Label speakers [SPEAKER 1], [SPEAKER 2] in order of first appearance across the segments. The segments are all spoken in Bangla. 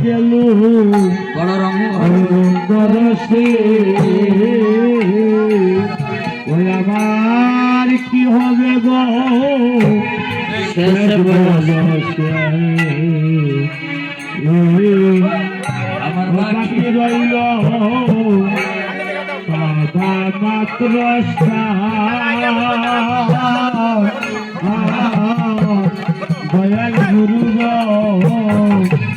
[SPEAKER 1] গেল
[SPEAKER 2] বড় রঙ
[SPEAKER 1] রসে ওই আমার কি হবে গো শেষ বয়সে
[SPEAKER 2] আমার
[SPEAKER 1] বাকি রইল বাবা মাত্র দয়াল গুরু গো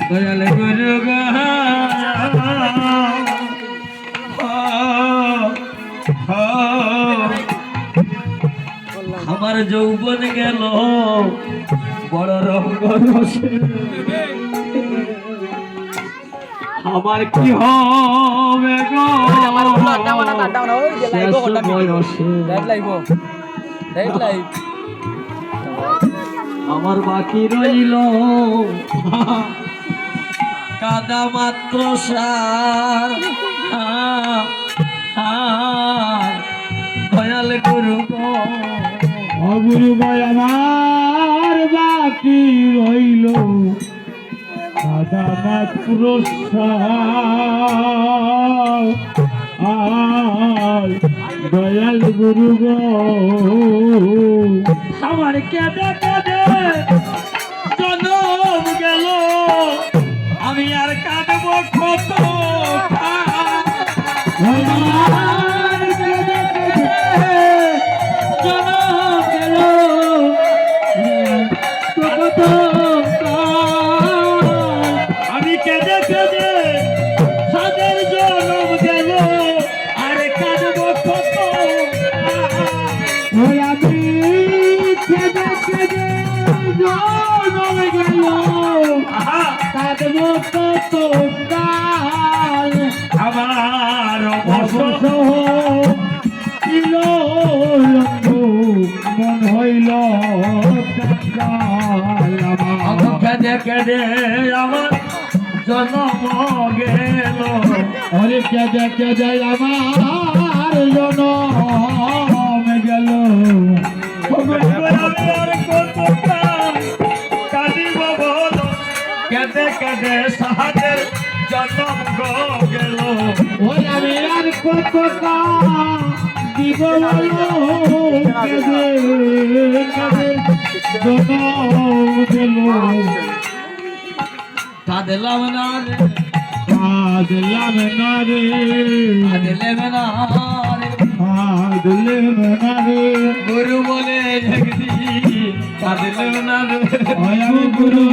[SPEAKER 2] দয়াল গুরু গো আমার যৌবন গেল বড় রঙ্গ রসে
[SPEAKER 1] আমার কি হবে গো শেষ বয়সে
[SPEAKER 2] আমার বাকি রইল কাদা মাত্র সার দয়াল গুরু গো
[SPEAKER 1] অগুরু ভাই আমার বাকি রইল দাদা মাত্র দয়াল গুরু গো
[SPEAKER 2] আমার কেঁদে কেঁদে জনম গেল আমি আর কাঁদবো কত
[SPEAKER 1] আমার কেঁদে কেঁদে জনম গেল কত
[SPEAKER 2] আমি কেঁদে কেঁদে সাদের জনম গেল আর কাঁদবো কত
[SPEAKER 1] ওই আমি কেঁদে কেঁদে জনম গেল কাঁদবো কত কাল
[SPEAKER 2] আমার
[SPEAKER 1] অবশ্য ছিল মন হইল
[SPEAKER 2] কেঁদে কেঁদে আমার জনম গেল
[SPEAKER 1] অরে কেঁদে কেঁদে আমার জনম গেল
[SPEAKER 2] আমি আর কত কাঁদিব বল কেঁদে কেঁদে সাহায্যের জনম গেল
[SPEAKER 1] ওই আমি আর কত দিব কেঁদে কেঁদে জনম গেল
[SPEAKER 2] কাঁদলাম না রে
[SPEAKER 1] কাঁদলাম না রে
[SPEAKER 2] কাঁদলাম না রে
[SPEAKER 1] কাঁদলাম না রে
[SPEAKER 2] গুরু বলে জগদি কাঁদলাম না রে
[SPEAKER 1] আমি গুরু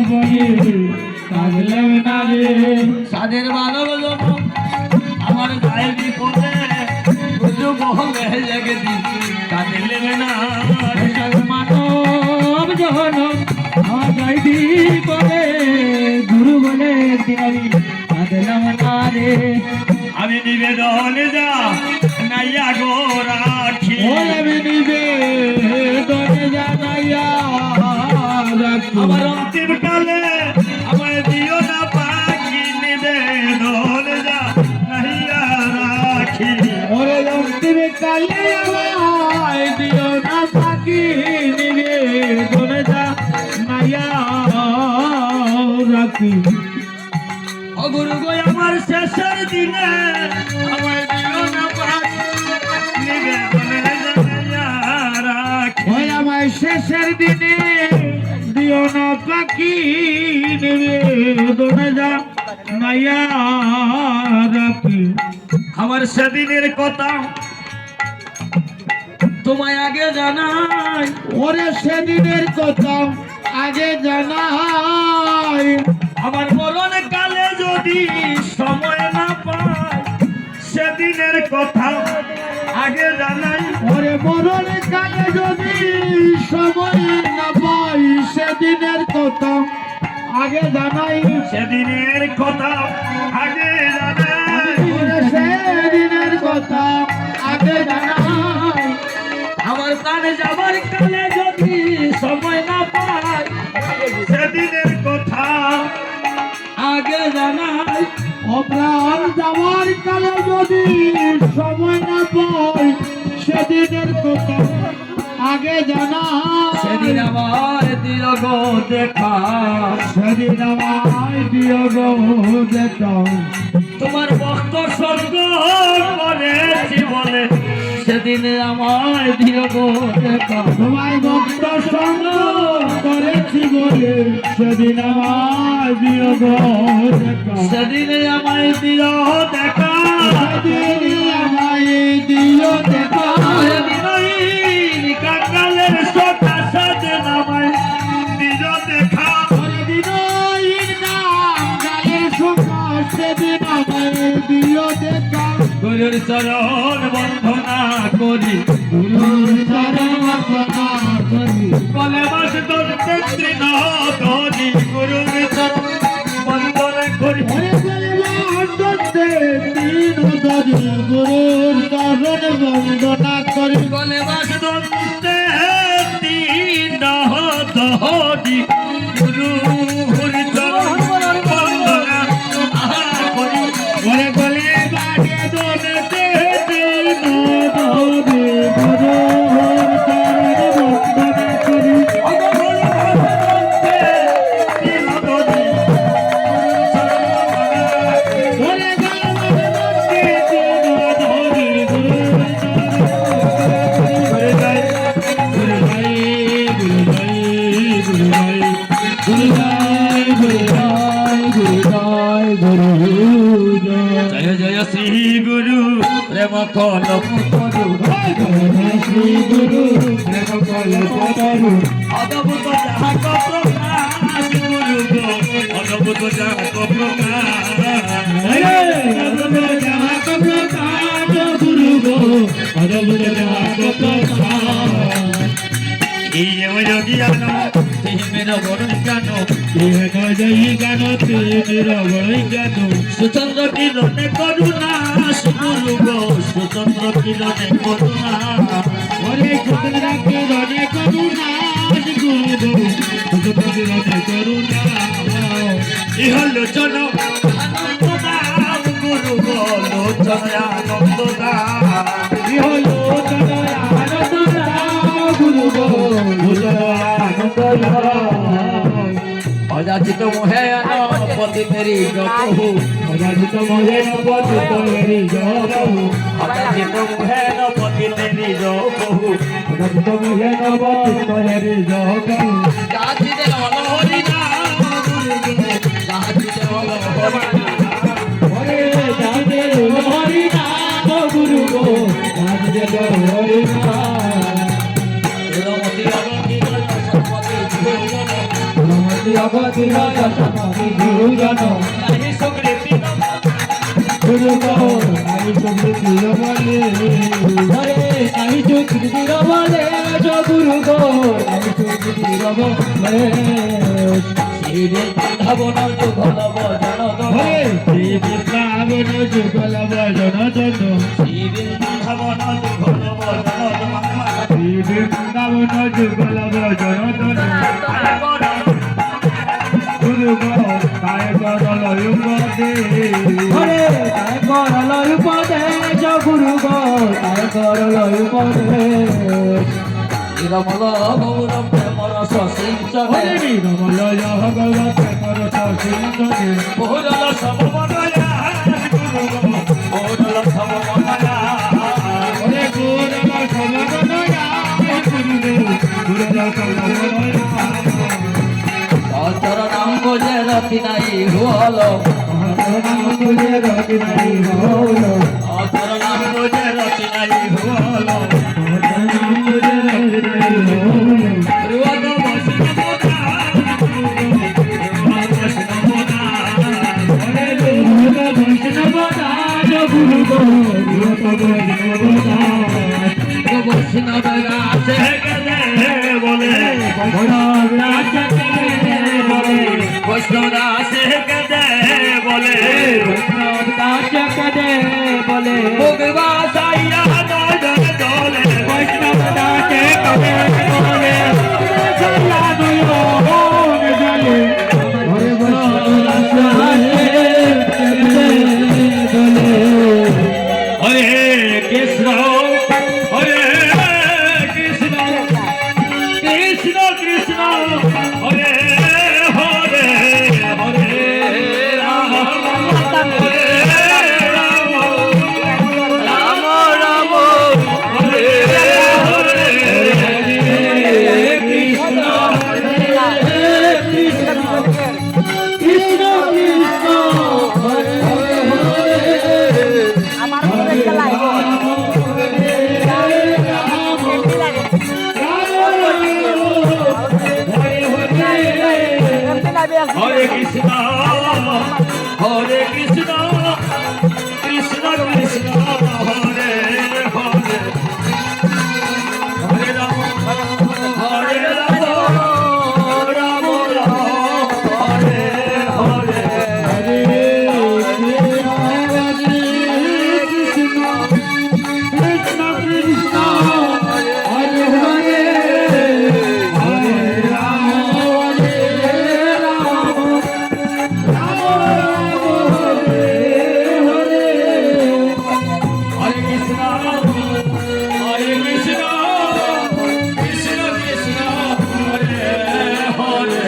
[SPEAKER 1] বলি কাঁদলাম না রে
[SPEAKER 2] সাদের মানব জনম আমার গায়ে বিপদে গুরু বলে জগদি কাঁদলাম না
[SPEAKER 1] মানব যখন আমার বিপদে গুরু বলে দিনারি কাঁদলাম না রে
[SPEAKER 2] আমি নিবেদন যা নাইয়া গো রাখি
[SPEAKER 1] আমি নিবেদন জানাইয়া রাখি
[SPEAKER 2] আমার অন্তিম কালে আমায় দিও না পাখি নিবেদন যা নাইয়া রাখি
[SPEAKER 1] ওরে অন্তিম কালে আমায় দিও না পাখি নিবেদন জানাইয়া রাখি
[SPEAKER 2] ও গুরু গো আমার শেষের দিনে আমায় দিও না পাখি নিবেদন জানাইয়া রাখি
[SPEAKER 1] ওই আমার শেষের দিনে দিও না পাখি নিবেদন জানাইয়া রাখি
[SPEAKER 2] আমার সেদিনের কথা তোমায় আগে জানাই
[SPEAKER 1] ওরে সেদিনের কথা আগে জানাই
[SPEAKER 2] আমার মরণ কালে যদি সময় না পাই সেদিনের কথা আগে জানাই
[SPEAKER 1] ওরে মরণ কালে যদি সময় না পাই সেদিনের কথা আগে জানাই
[SPEAKER 2] সেদিনের কথা আগে জানাই
[SPEAKER 1] ওরে সেদিনের কথা আগে জানাই
[SPEAKER 2] আমার প্রাণ যাবার কালে যদি সময় না পাই সেদিনের কথা আগে জানাই
[SPEAKER 1] অপ্রাণ যাওয়ার কালে যদি সময় না পাই সেদিনের কথা আগে জানা
[SPEAKER 2] সেদিন আমার দিল গো দেখা
[SPEAKER 1] সেদিন আমায় দিও গো দেখা
[SPEAKER 2] তোমার ভক্ত স্বর্গ করেছি বলে সেদিন আমার দিল গো দেখা
[SPEAKER 1] তোমার ভক্ত সঙ্গ করেছি বলে সেদিন আমায় দিও গো দেখা
[SPEAKER 2] সেদিন আমায় দিল দেখা
[SPEAKER 1] সেদিন আমায় দিও দেখা
[SPEAKER 2] সেদিন কাকালের সকা সাথে নামায় দিল দেখা
[SPEAKER 1] সেদিন নাম গালের সুখা সেদিন আমায় দিও দেখা
[SPEAKER 2] গুরুর চরণ বন্ধনা করি
[SPEAKER 1] গুরুর চরণ বন্দনা করি
[SPEAKER 2] বলে মাস ধরতে তৃণ ধরি গুরুর চরণ বন্দনা করি
[SPEAKER 1] ওরে বলতে তিন দরি গুরুর চরণ বন্দনা করি
[SPEAKER 2] বলে মাস ধরতে তৃণ ধরি গুরুর চরণ বন্দনা করি
[SPEAKER 1] ওরে গলে বাড়ে দোলতে তিন দরি গুরুর চরণ বন্দনা করি ওরে গলে বাড়ে তিন দরি গুরুর চরণ গুরু ভাই গুরু ভাই গুরু ভাই গুরু ভাই গুরু ভাই গুরু ভাই গুরু ভাই
[SPEAKER 2] জয় জয় শ্রী গুরু প্রেম কলপ করু
[SPEAKER 1] শ্রী গুরু প্রেম কল্প তরু
[SPEAKER 2] অদ্ভুত যাহা প্রকাশ গুরু গো অদ্ভুত যাহা প্রকাশ
[SPEAKER 1] গুরু গো অদ্ভুত
[SPEAKER 2] ইয়ে যোগী জানো মের বড় জানো সুচন্দ্র কিরণে করুণা গুরু গো সুচন্দ্র কিরণে করুণা ইহলোচন আনন্দ দাম গুরু গো লোচন আনন্দ দাম অযাচিত মোহে পতি তেরি জপহু অযাচিত মোহে পতি তেরি জপহু যাচিতে অলহরি নাম গুরু গো যাচিতে অলহরি নাম
[SPEAKER 1] গুরু গো হরি
[SPEAKER 2] রমতি অবধি সম্পতি ভোজন
[SPEAKER 1] অবধি গুরুজন
[SPEAKER 2] নাহি সুকৃতি
[SPEAKER 1] গুরু গো আমি সুকৃতি বলে হরে আমি সুকৃতি বলে গুরু গো আমি সুকৃতি বলে
[SPEAKER 2] শ্রী বৃন্দাবন যুগল বজন
[SPEAKER 1] হরে শ্রী বৃন্দাবন যুগল বজন
[SPEAKER 2] শ্রী বৃন্দাবন যুগল বজন
[SPEAKER 1] শ্রী বৃন্দাবন যুগল বজন গুরু গো কায় করল উপদে হরে কায় করল উপদে গুরু গো কায় করল উপদে
[SPEAKER 2] নিরমল গৌর প্রেমর সসিঞ্চনে
[SPEAKER 1] হরে নিরমল গৌর প্রেমর সসিঞ্চনে
[SPEAKER 2] বহুরল সমবনয়া গুরু গো বহুরল সমবনয়া
[SPEAKER 1] হরে গুরল সমবনয়া গুরু গো গুরল সমবনয়া
[SPEAKER 2] অচর নাম গোজে রতি নাই হল
[SPEAKER 1] নাম তুলে রতি নাই হল
[SPEAKER 2] অচর নাম গোজে রতি নাই হল
[SPEAKER 1] নাম তুলে রতি নাই হল
[SPEAKER 2] রুয়াদ বসিন মোদা বসিন মোদা
[SPEAKER 1] হরে গুরু বৈষ্ণব দাস গুরু গো গুরু বৈষ্ণব দাস
[SPEAKER 2] বসিন রাসে গেলে বলে
[SPEAKER 1] বৈষ্ণব দাস বলে
[SPEAKER 2] বৈষ্ণব রাসে গেলে বলে
[SPEAKER 1] বৈষ্ণব দাস কদে বলে
[SPEAKER 2] ভগবা সাইয়া নজর দলে
[SPEAKER 1] বৈষ্ণব দাস কদে বলে সাইয়া নয়ন জলে হরে বৈষ্ণব দাস কদে বলে
[SPEAKER 2] হরে কৃষ্ণ হরে কৃষ্ণ হরে কৃষ্ণ হরে কৃষ্ণ কৃষ্ণ কৃষ্ণ হরে হরে হরে রাম হরে রাম রাম রাম হরে হরে
[SPEAKER 1] হরে কৃষ্ণ কৃষ্ণ কৃষ্ণ হরে হরে হরে রাম হরে রাম রাম রাম হরে হরে
[SPEAKER 2] হরে কৃষ্ণ হরে কৃষ্ণ কৃষ্ণ কৃষ্ণ হরে হরে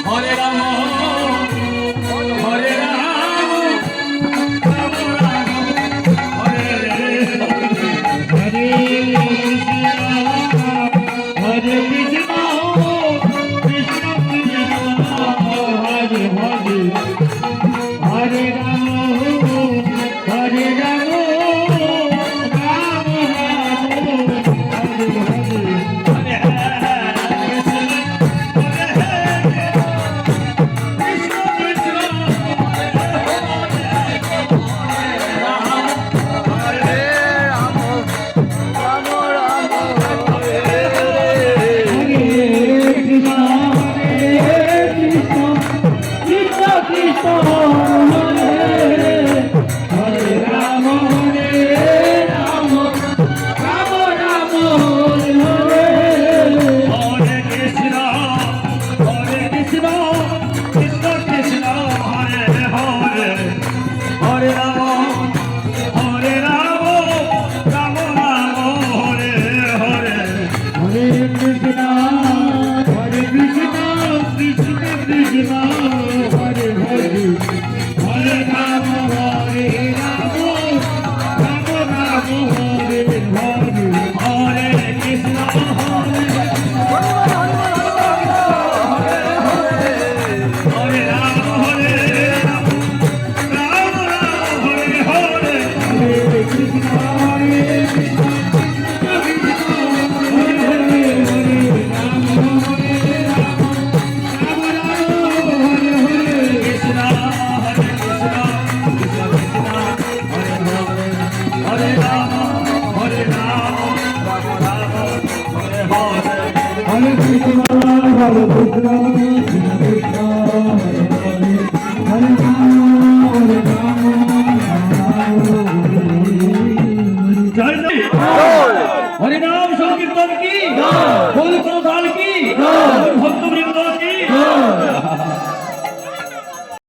[SPEAKER 2] হরে রাম হরে রাম রাম রাম হরে
[SPEAKER 1] হরে কৃষ্ণ কৃষ্ণ কৃষ্ণ হরে হরে হরে রাম হরে রাম রাম রাম হরে হরে
[SPEAKER 2] হরে কৃষ্ণ হরে কৃষ্ণ কৃষ্ণ কৃষ্ণ হরে হরে হরে রাম হরে রাম রাম রাম হরে হরে
[SPEAKER 1] হরে কৃষ্ণ কৃষ্ণ কৃষ্ণ হরে হরে হরে রাম রাম রাম হরে হরে
[SPEAKER 2] হরে কৃষ্ণ হরে হরে রাম হরে রাম রাম রাম হরে হরে
[SPEAKER 1] হরে কৃষ্ণ কৃষ্ণ হরে হরে হরে রাম হরে রাম রাম রাম হরে হরে
[SPEAKER 2] কৃষ্ণ হরে কৃষ্ণ কৃষ্ণ কৃষ্ণ হরে হরে হরে রাম রাম রাম হরে হরে
[SPEAKER 1] হরে কৃষ্ণ হরে কৃষ্ণ কৃষ্ণ কৃষ্ণ হরে হরে হরে রাম
[SPEAKER 2] জয় জয় হরে নাম সংকীর্তন কি বল প্রধান কি ভক্তবৃন্দ কি